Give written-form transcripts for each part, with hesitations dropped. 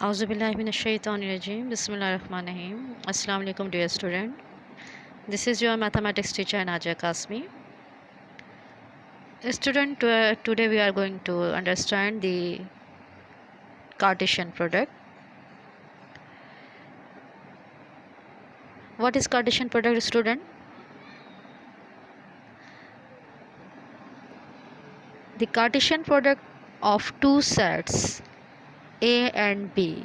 Auzubillahiminash-shaytanir-rajim. Bismillahir-rahmanir-rahim. Assalamu alaikum dear student. This is your mathematics teacher Naja Kasmi. Student, today we are going to understand the Cartesian product. What is Cartesian product, student? The Cartesian product of two sets A and B,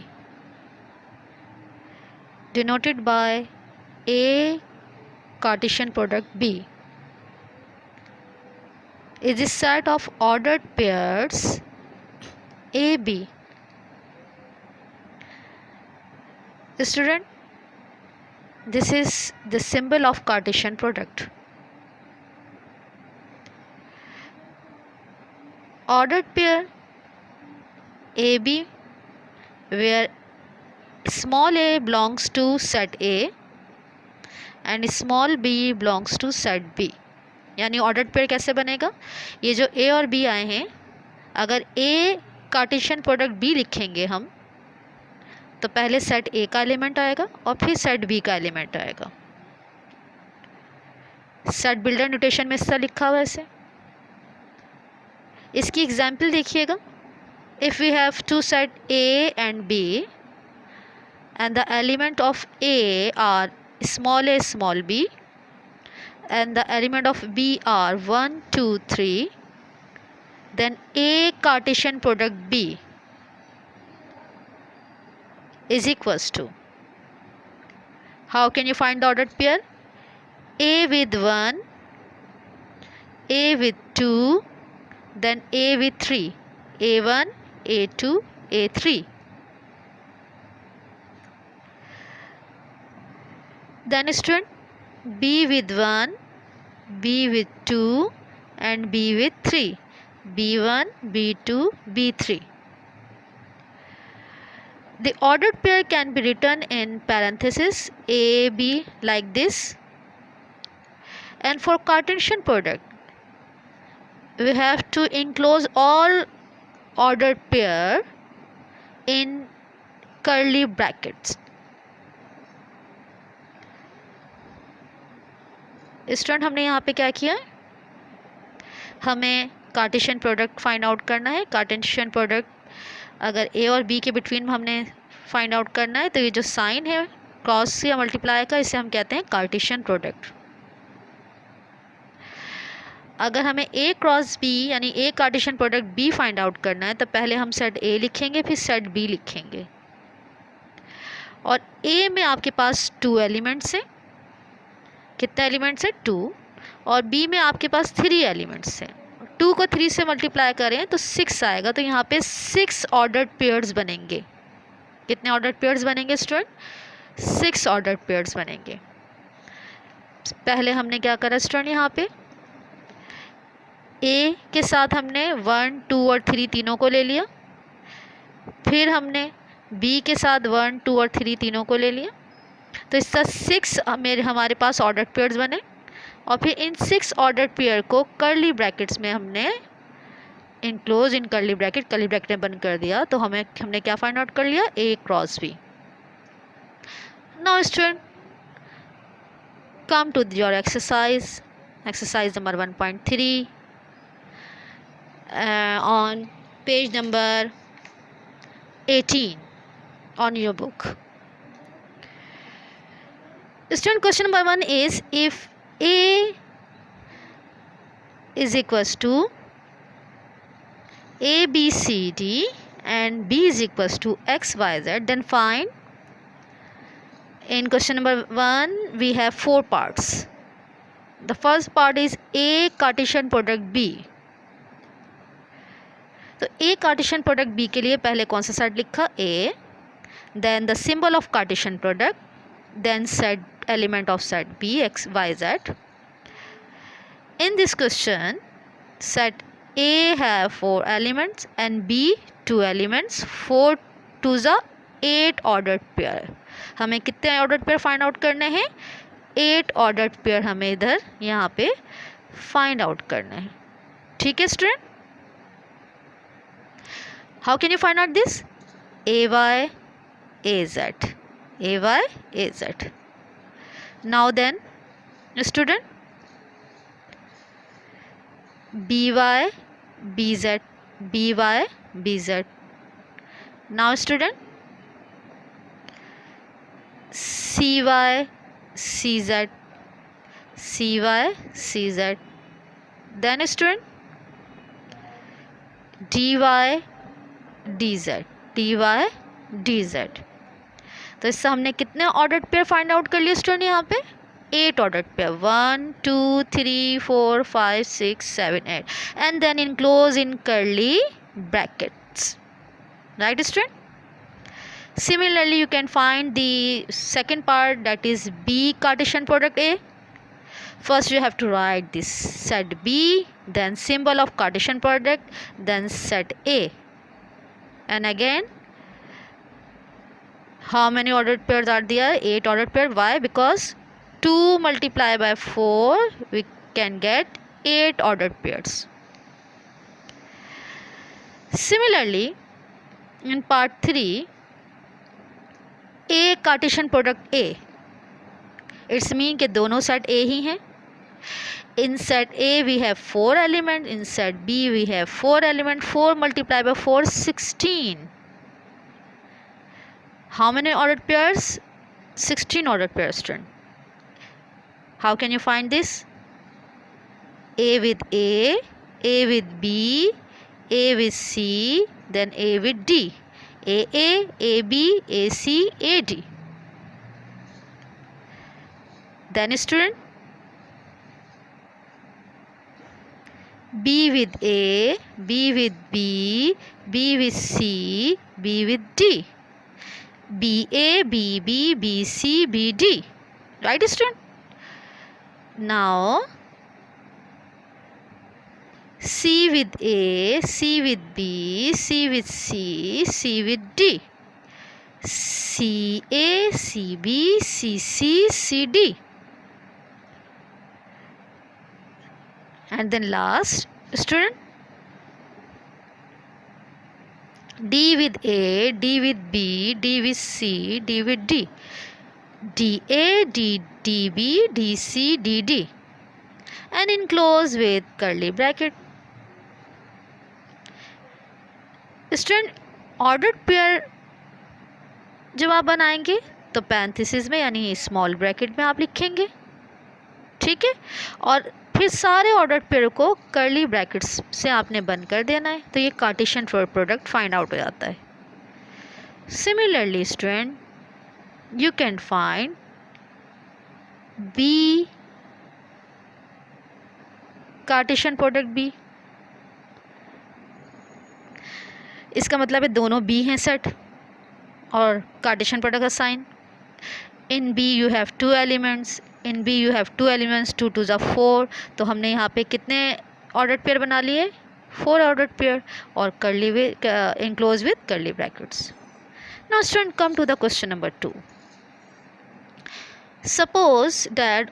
denoted by A Cartesian product B, is the set of ordered pairs AB. Student, this is the symbol of Cartesian product. Ordered pair AB, where small a belongs to set A and small b belongs to set B. यानी ordered pair कैसे बनेगा? ये जो A और B आए हैं, अगर A Cartesian product B लिखेंगे हम, तो पहले सेट A का एलिमेंट आएगा और फिर सेट B का एलिमेंट आएगा. सेट बिल्डर नोटेशन में इसका लिखा हुआ है ऐसे. इसकी एग्जाम्पल देखिएगा. If we have two set A and B and the element of A are small b and the element of B are 1, 2, 3, then A Cartesian product B is equals to, how can you find the ordered pair? A with 1, A with 2, then A with 3, A1, A2, A3. Then student, B with 1, B with 2 and B with 3, B1, B2, B3. The ordered pair can be written in parentheses A, B like this. And for Cartesian product, we have to enclose all ordered pair in curly brackets. Student, हमने यहाँ पे क्या किया? हमें Cartesian product find out करना है. Cartesian product अगर ए और बी के बिटवीन हमने फाइंड आउट करना है, तो ये जो साइन है क्रॉस या मल्टीप्लाई का, इसे हम कहते हैं कार्टेशियन प्रोडक्ट. अगर हमें ए क्रॉस बी यानी A cartesian product B find out करना है, तो पहले हम सेट ए लिखेंगे, फिर सेट बी लिखेंगे. और ए में आपके पास 2 एलिमेंट्स हैं. कितने एलिमेंट्स हैं? 2. और बी में आपके पास 3 एलिमेंट्स हैं. 2 को 3 से मल्टीप्लाई करें तो 6 आएगा. तो यहाँ पे 6 ऑर्डर्ड पेयर्स बनेंगे. कितने ऑर्डर्ड पेयर्स बनेंगे स्टूडेंट? 6 ऑर्डर्ड पेयर्स बनेंगे. पहले हमने क्या करा स्टूडेंट? यहाँ पे ए के साथ हमने 1, 2 और 3 तीनों को ले लिया. फिर हमने बी के साथ 1, 2 और 3 तीनों को ले लिया. तो इसका 6 हमारे पास ऑर्डर्ड पेयर्स बने. और फिर इन 6 ऑर्डर्ड पेयर को कर्ली ब्रैकेट्स में हमने इनक्लोज इन कर्ली ब्रैकेट में बंद कर दिया. तो हमने क्या फाइंड आउट कर लिया? A cross B. Now student, come to your exercise number 1.3 on page number 18 on your book. Student, question number 1 is, if A is equals to A, B, C, D and B is equals to X, Y, Z, then find. In question number 1 we have 4 parts. The first part is A Cartesian product B. तो A Cartesian product B के लिए पहले कौन सा set लिखा? A, then the symbol of Cartesian product, then set element of set B, X, Y, Z. In this question, set A have 4 elements and B 2 elements. 4 to the 8 ordered pair. हमें कितने ordered pair find out करने हैं? 8 ordered pair हमें इधर यहाँ पे find out करना है. ठीक है student? How can you find out this? AY AZ. AY, AZ. Now then, student, BY, BZ, BY, BZ. Now student, CY, CZ, CY, CZ. Then student, DY, DZ, DY, DZ. तो इससे हमने कितने ordered pair find out कर लिए student? यहाँ पे 8 ordered pair, 1 2 3 4 5 6 7 8, and then enclose in curly brackets, right student? Similarly, you can find the second part, that is B Cartesian product A. First you have to write this set B, then symbol of Cartesian product, then set A, and again how many ordered pairs are there? 8 ordered pair. Why? Because 2 multiplied by 4 we can get 8 ordered pairs. Similarly, in part 3, A Cartesian product A, it's mean कि दोनों set A ही हैं. In set A we have 4 elements, in set B we have 4 elements. 4 multiplied by 4, 16. How many ordered pairs? 16 ordered pairs, student. How can you find this? A with A with B, A with C, then A with D. AA, AB, AC, AD. Then student, B with A, B with B, B with C, B with D. BA, BB, BC, BD. Right student? Now C with A, C with B, C with C, C with D. CA, CB, CC, CD. And then last student, D with A, D with B, D with C, D with D. DA, DB, DC, DD. And enclose with curly bracket. Student, ordered pair जब आप बनाएंगे तो parenthesis में यानी small bracket में आप लिखेंगे, ठीक है, और फिर सारे ऑर्डर्ड पेयर को कर्ली ब्रैकेट्स से आपने बंद कर देना है, तो ये कार्टेशियन प्रोडक्ट फाइंड आउट हो जाता है. Similarly student, you can find B Cartesian product B. इसका मतलब है दोनों बी हैं सेट और कार्टेशियन प्रोडक्ट का sign. In B you have 2 elements, in B you have 2 elements, 2 2 4. तो हमने यहाँ पे कितने ऑर्डर्ड पेयर बना लिए? 4 ऑर्डर्ड पेयर, और curly with enclose with curly brackets. Now student, come to the question number 2. Suppose that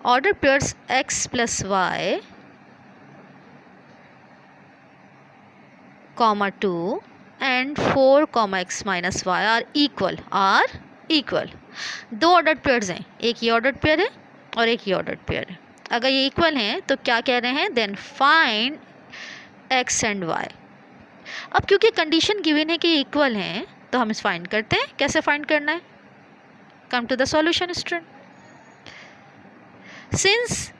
ordered pairs x plus y, comma 2 and 4 comma x minus y are equal. 2 ordered pairs हैं, एक ये ordered pair है और एक ये ordered pair है. अगर ये इक्वल हैं तो क्या कह रहे हैं? Then find x and y. अब क्योंकि कंडीशन गिवन है कि ये इक्वल हैं तो हम इस फाइंड करते हैं. कैसे फाइंड करना है? Come to the solution student. Since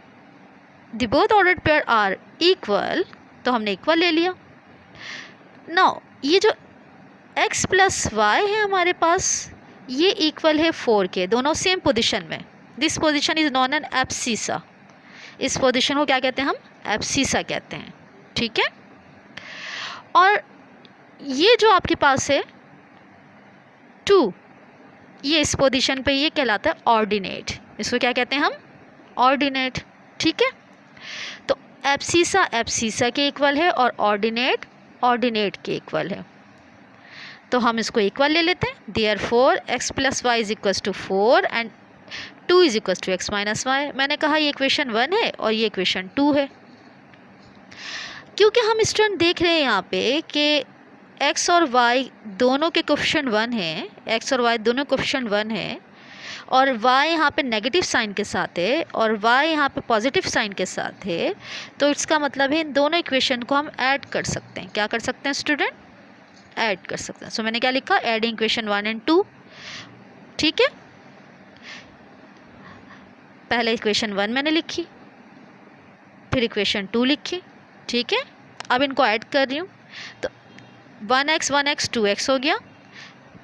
the both ordered pair are equal, तो हमने इक्वल ले लिया. नाउ ये जो x प्लस वाई है हमारे पास, ये इक्वल है 4 के, दोनों सेम पोजीशन में. This position is known as abscissa. इस पोजीशन को क्या कहते हैं? हम एब्सिसा कहते हैं, ठीक है. और ये जो आपके पास है 2, ये इस पोजीशन पे ये कहलाता है ऑर्डिनेट. इसको क्या कहते हैं हम? ऑर्डिनेट, ठीक है. तो एब्सिसा के इक्वल है और ऑर्डिनेट के इक्वल है, तो हम इसको इक्वल ले लेते हैं. Therefore x plus y is equal to 4 and 2 is equal to x minus y. मैंने कहा ये इक्वेशन 1 है और ये इक्वेशन 2 है. क्योंकि हम स्टूडेंट देख रहे हैं यहाँ पे कि x और y दोनों के कोफिशिएंट 1 है, x और y दोनों कोफिशिएंट 1 है, और y यहाँ पे नेगेटिव साइन के साथ है और y यहाँ पे पॉजिटिव साइन के साथ है, तो इसका मतलब है इन दोनों इक्वेशन को हम ऐड कर सकते हैं। क्या कर सकते हैं स्टूडेंट? ऐड कर सकते हैं। सो मैंने क्या लिखा? Adding equation 1 and 2। ठीक है, पहले इक्वेशन 1 मैंने लिखी, फिर इक्वेशन 2 लिखी। ठीक है, अब इनको ऐड कर रही हूँ, तो 1x 2x हो गया,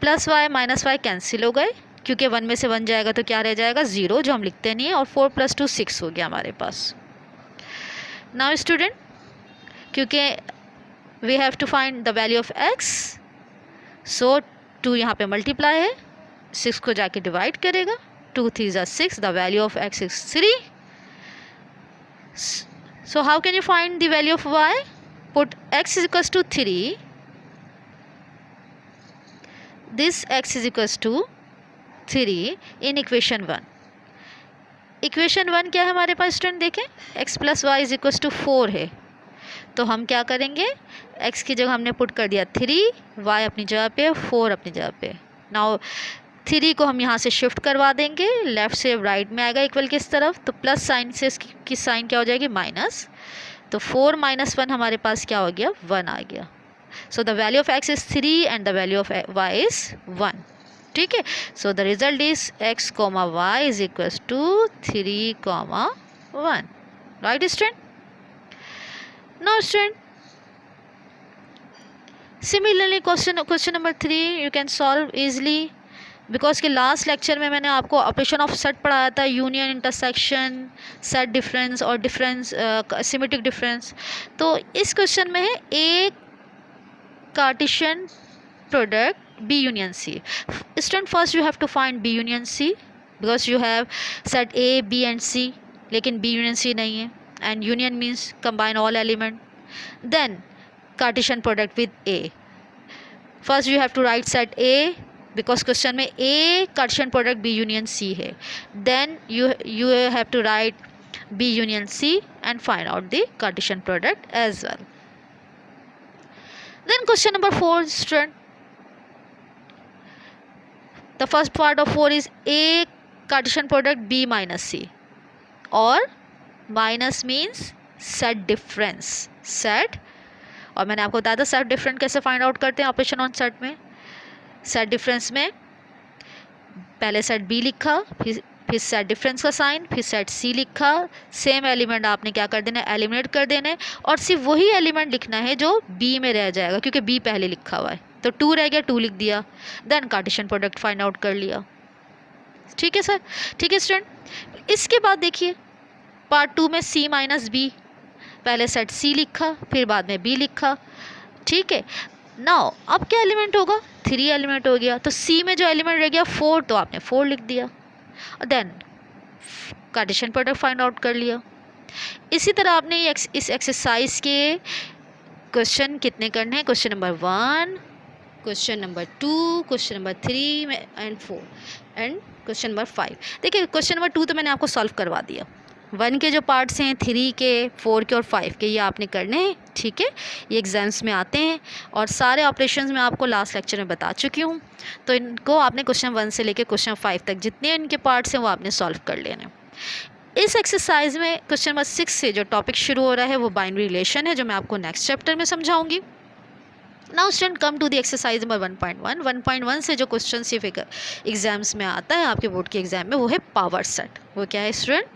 plus y minus y cancel हो गए, क्योंकि 1 में से 1 जाएगा तो क्या रह जाएगा? 0, जो हम लिखते नहीं है, और 4 + 2 6 हो गया हमारे पास। नाउ स्टूडेंट, क्योंकि we have to find the value of x, so 2 यहाँ पे मल्टीप्लाई है, 6 को जाके डिवाइड करेगा, 2 3 = 6, the value of x is 3. So how can you find the value of y? Put x is equals to 3. This x is equals to 3 in equation 1. Equation 1 क्या है हमारे पास student? देखें, x + y is equals to 4 है, तो हम क्या करेंगे? x की जगह हमने पुट कर दिया 3, y अपनी जगह पे, 4 अपनी जगह पे। नाउ 3 को हम यहाँ से शिफ्ट करवा देंगे, लेफ़्ट से राइट में आएगा इक्वल की इस तरफ, तो प्लस साइन से इसकी साइन क्या हो जाएगी? माइनस। तो 4 - 1 हमारे पास क्या हो गया? 1 आ गया। So the value of x is 3 and the value of y is 1। ठीक है, so the result is x, y is equals to 3, 1। Right student? Now student, similarly question number 3 you can solve easily, because के last lecture में मैंने आपको operation of set पढ़ाया था, union, intersection, set difference और difference, symmetric difference. तो इस question में है A cartesian product B union C. Student, first you have to find B union C because you have set A, B and C, लेकिन B union C नहीं है, and union means combine all element. Then Cartesian product with A. First you have to write set A because question में A Cartesian product B union C है. Then you have to write B union C and find out the Cartesian product as well. Then question number 4, student. The first part of 4 is A Cartesian product B minus C, और minus means set difference, set, और मैंने आपको बताया था set difference कैसे find out करते हैं operation on set में। set difference में पहले set B लिखा, फिर set difference का साइन, फिर set C लिखा, सेम एलिमेंट आपने क्या कर देना है? एलिमिनेट कर देना है, और सिर्फ वही एलिमेंट लिखना है जो B में रह जाएगा, क्योंकि B पहले लिखा हुआ है, तो 2 रह गया, 2 लिख दिया, then Cartesian product find out कर लिया। ठीक है सर? ठीक है स्टूडेंट, इसके बाद देखिए पार्ट 2 में C - B, पहले सेट C लिखा, फिर बाद में B लिखा। ठीक है, नाउ अब क्या एलिमेंट होगा? 3 एलिमेंट हो गया, तो C में जो एलिमेंट रह गया 4, तो आपने 4 लिख दिया, और then Cartesian product find out कर लिया। इसी तरह आपने इस एक्सरसाइज के क्वेश्चन कितने करने हैं? Question number 1, question number 2, question number 3 and 4 and question number 5। देखिए क्वेश्चन नंबर 2 तो मैंने आपको सॉल्व करवा दिया, 1 के जो पार्ट्स हैं, 3 के, 4 के और 5 के, ये आपने करने हैं। ठीक है, ये एग्जाम्स में आते हैं, और सारे ऑपरेशंस मैं आपको लास्ट लेक्चर में बता चुकी हूँ, तो इनको आपने क्वेश्चन 1 से लेकर क्वेश्चन 5 तक जितने इनके पार्ट्स हैं वो आपने सॉल्व कर लेने। इस एक्सरसाइज में क्वेश्चन नंबर 6 से जो टॉपिक शुरू हो रहा है वो बाइनरी रिलेशन है, जो मैं आपको नेक्स्ट चैप्टर में समझाऊंगी। Now student, come to the exercise number 1.1। 1.1 से जो क्वेश्चन सिर्फ एग्जाम्स में आता है, आपके बोर्ड के एग्जाम में, वो है पावर सेट। वो क्या है स्टूडेंट?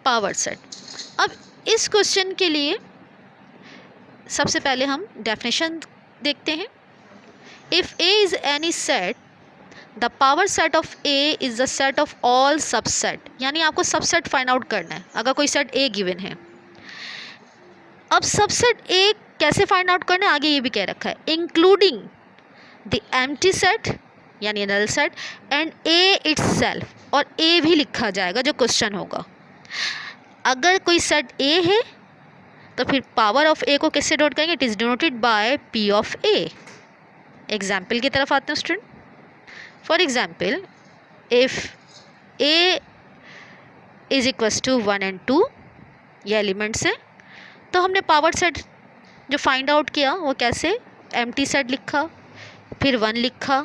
Power set. अब इस क्वेश्चन के लिए सबसे पहले हम डेफिनेशन देखते हैं। If A is any set, the power set of A is the set of all subset, यानी आपको सबसेट फाइंड आउट करना है अगर कोई सेट ए गिवन है। अब सबसेट ए कैसे फाइंड आउट करना है, आगे ये भी कह रखा है, इंक्लूडिंग द एम्प्टी सेट यानी null set and A itself, और ए भी लिखा जाएगा जो क्वेश्चन होगा। अगर कोई सेट ए है तो फिर पावर ऑफ ए को कैसे डोट करेंगे? It is denoted by P of A. Example की तरफ आते हैं स्टूडेंट। For example, if A is equals to 1 and 2, ये एलिमेंट्स हैं, तो हमने पावर सेट जो फाइंड आउट किया वो कैसे? एम्प्टी सेट लिखा, फिर 1 लिखा,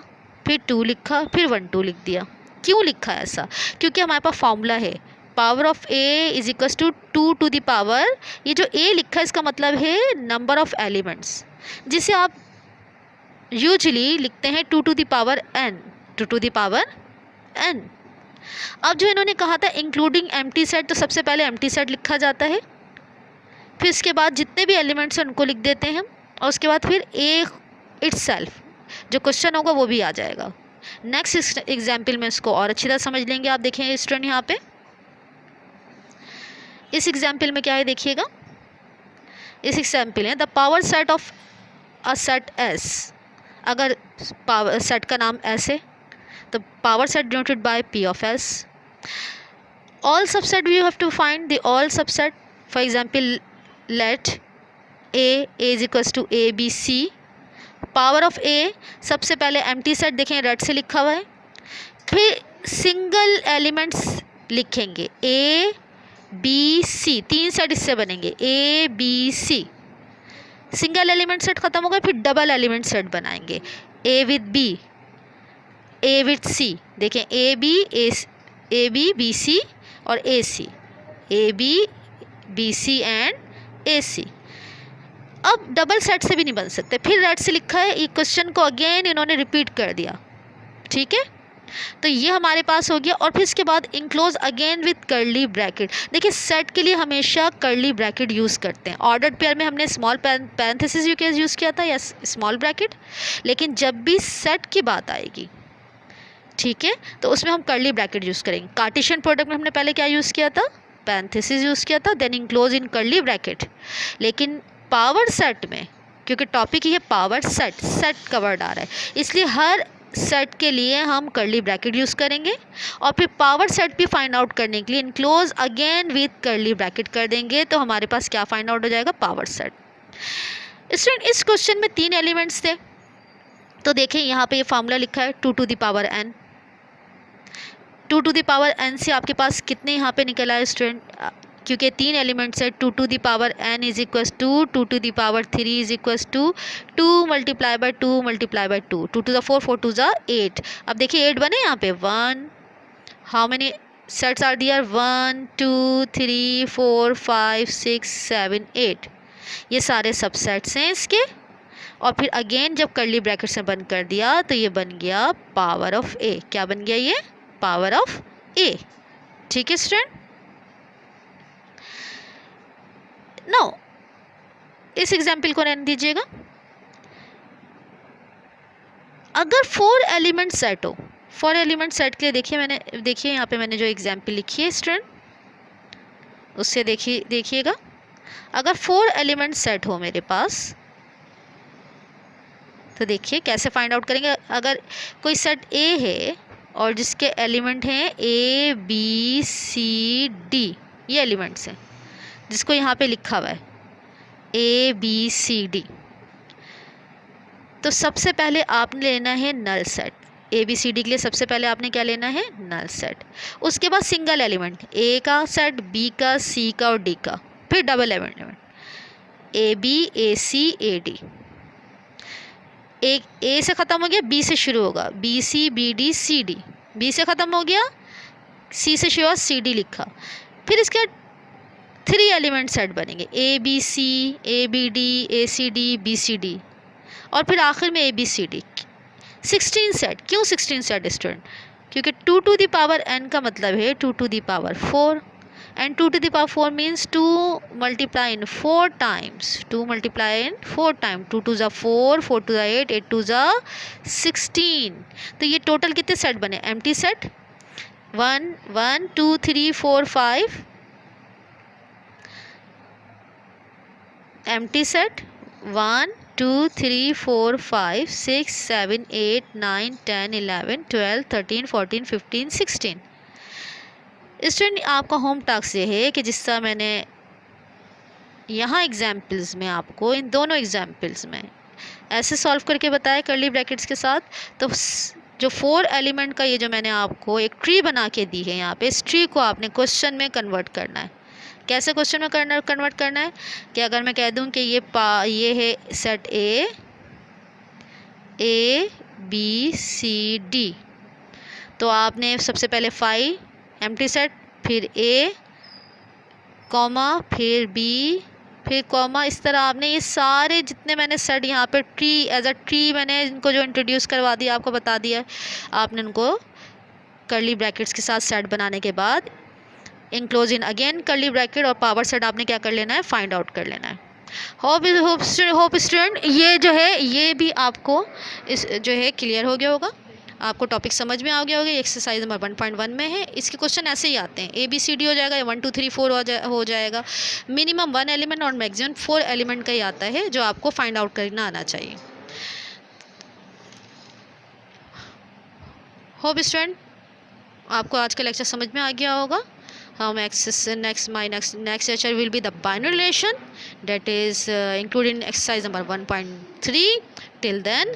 फिर 2 लिखा, फिर 1 2 लिख दिया। क्यों लिखा ऐसा? क्योंकि हमारे पास फॉर्मूला है power of A is equals to 2 to the power, ये जो ए लिखा है इसका मतलब है नंबर ऑफ एलिमेंट्स, जिसे आप यूजुअली लिखते हैं 2 to the power n, 2 to the power n। अब जो इन्होंने कहा था इंक्लूडिंग एम्प्टी सेट, तो सबसे पहले एम्प्टी सेट लिखा जाता है, फिर इसके बाद जितने भी एलिमेंट्स हैं उनको लिख देते हैं, और उसके बाद फिर ए इटसेल्फ जो क्वेश्चन होगा वो भी आ जाएगा। नेक्स्ट एग्जाम्पल में इसको और अच्छी तरह समझ लेंगे। आप देखें स्टूडेंट यहाँ पे इस एग्जाम्पल में क्या है देखिएगा। इस एग्जाम्पल है the power set of a set S. अगर पावर सेट का नाम एस है तो power set denoted by P of S. All subset we have to find the all subset. For example let A is equals to A B C. Power of A सबसे पहले empty set देखें red से लिखा हुआ है, फिर single elements लिखेंगे ए B सी, 3 set इससे बनेंगे A B C. Single element set खत्म हो गया, फिर डबल एलिमेंट सेट बनाएंगे A with B, A with C. देखें ए बी बी सी और ए C, A B C and ए सी। अब डबल सेट से भी नहीं बन सकते, फिर रेड से लिखा है, ये क्वेश्चन को अगेन इन्होंने रिपीट कर दिया, ठीक है। तो ये हमारे पास हो गया, और फिर इसके बाद enclose again with curly bracket. देखिए सेट के लिए हमेशा कर्ली ब्रैकेट यूज़ करते हैं। ऑर्डर्ड पेयर में हमने स्मॉल पैरेंथेसिस यूज़ किया था या स्मॉल ब्रैकेट, लेकिन जब भी सेट की बात आएगी, ठीक है, तो उसमें हम कर्ली ब्रैकेट यूज़ करेंगे। कार्टेशियन प्रोडक्ट में हमने पहले क्या यूज़ किया था, पैरेंथेसिस यूज़ किया था, then enclose in curly bracket. लेकिन पावर सेट में क्योंकि टॉपिक ही है पावर सेट, सेट का वर्ड आ रहा है, इसलिए हर सेट के लिए हम कर्ली ब्रैकेट यूज़ करेंगे, और फिर पावर सेट भी फाइंड आउट करने के लिए enclose again with curly bracket कर देंगे, तो हमारे पास क्या फाइंड आउट हो जाएगा, पावर सेट। स्टूडेंट इस क्वेश्चन में 3 एलिमेंट्स थे, तो देखें यहाँ पे ये फार्मूला लिखा है 2 to the power n। 2 to the power n से आपके पास कितने यहाँ पे निकल आए स्टूडेंट, क्योंकि 3 एलिमेंट्स है, 2 to the power n is equals to 2 to the power 3 is equals to 2 multiply by 2 multiply by 2, 2 to the 4, 4 to the 8। अब देखिए 8 बने यहाँ पे, 1 how many sets are there, 1 2 3 4 5 6 7 8, ये सारे सबसेट्स हैं इसके। और फिर अगेन जब कर्ली ब्रैकेट से बंद कर दिया तो ये बन गया पावर ऑफ ए। क्या बन गया ये, पावर ऑफ ए, ठीक है स्टूडेंट। नो इस एग्जाम्पल को रहने दीजिएगा। अगर 4 एलिमेंट सेट हो, 4 एलिमेंट सेट के लिए देखिए यहाँ पे मैंने जो एग्जाम्पल लिखी है स्टूडेंट, उससे देखिएगा। अगर 4 एलिमेंट सेट हो मेरे पास, तो देखिए कैसे फाइंड आउट करेंगे। अगर कोई सेट ए है और जिसके एलिमेंट हैं ए बी सी डी, ये एलिमेंट्स हैं जिसको यहाँ पे लिखा हुआ है ए बी सी डी, तो सबसे पहले आपने लेना है null set. A B C D के लिए सबसे पहले आपने क्या लेना है, नल सेट। उसके बाद सिंगल एलिमेंट, ए का सेट, बी का, सी का और डी का, फिर double element A B A C A D. एक ए से ख़त्म हो गया, बी से शुरू होगा, B C B D C D, B से ख़त्म हो गया, सी से शुरू हुआ, सी डी लिखा। फिर इसके 3 एलिमेंट सेट बनेंगे A B C, A B D, A C D, B C D, और फिर आखिर में A B C D. 16 set. क्यों 16 सेट स्टूडेंट, क्योंकि 2 टू द पावर n का मतलब है 2 to the power 4, and 2 to the power 4 means 2 multiply in 4 times, 2 multiply in 4 times, 2 to the 4, 4 to the 8, 8 to the 16। तो ये total कितने set बने, empty set 1 1 2 3 4 5, empty set 1 2 3 4 5 6 7 8 9 10 11 12 13 14 15 16। Student आपका home task ये है कि जिस तरह मैंने यहाँ एग्जाम्पल्स में आपको इन दोनों एग्जाम्पल्स में ऐसे सॉल्व करके बताया कर्ली ब्रैकेट्स के साथ, तो जो 4 एलिमेंट का ये जो मैंने आपको एक ट्री बना के दी है यहाँ पे, इस ट्री को आपने क्वेश्चन में कन्वर्ट करना है। कैसे क्वेश्चन में कन्वर्ट करना है कि अगर मैं कह दूँ कि ये है सेट ए, ABCD। तो आपने सबसे पहले 5 एम्प्टी सेट, फिर A कॉमा, फिर B, फिर कॉमा, इस तरह आपने ये सारे जितने मैंने सेट यहाँ पे ट्री एज अ ट्री मैंने इनको जो इंट्रोड्यूस करवा दिया, आपको बता दिया, आपने इनको कर्ली ब्रैकेट्स के साथ सेट बनाने के बाद enclose in again curly bracket और पावर सेट आपने क्या कर लेना है, फाइंड आउट कर लेना है। होप स्टूडेंट ये जो है ये भी आपको इस जो है क्लियर हो गया होगा, आपको टॉपिक समझ में आ गया होगा। एक्सरसाइज नंबर 1.1 में है, इसके क्वेश्चन ऐसे ही आते हैं, ABCD हो जाएगा, 1 2 3 4 हो जाएगा, मिनिमम 1 एलिमेंट और मैक्सिमम 4 एलिमेंट का ही आता है जो आपको फाइंड आउट करना आना चाहिए। होप स्टूडेंट आपको आज का लेक्चर समझ में आ गया होगा। हम next lecture will be the binary relation, that is including exercise number 1.3. Till then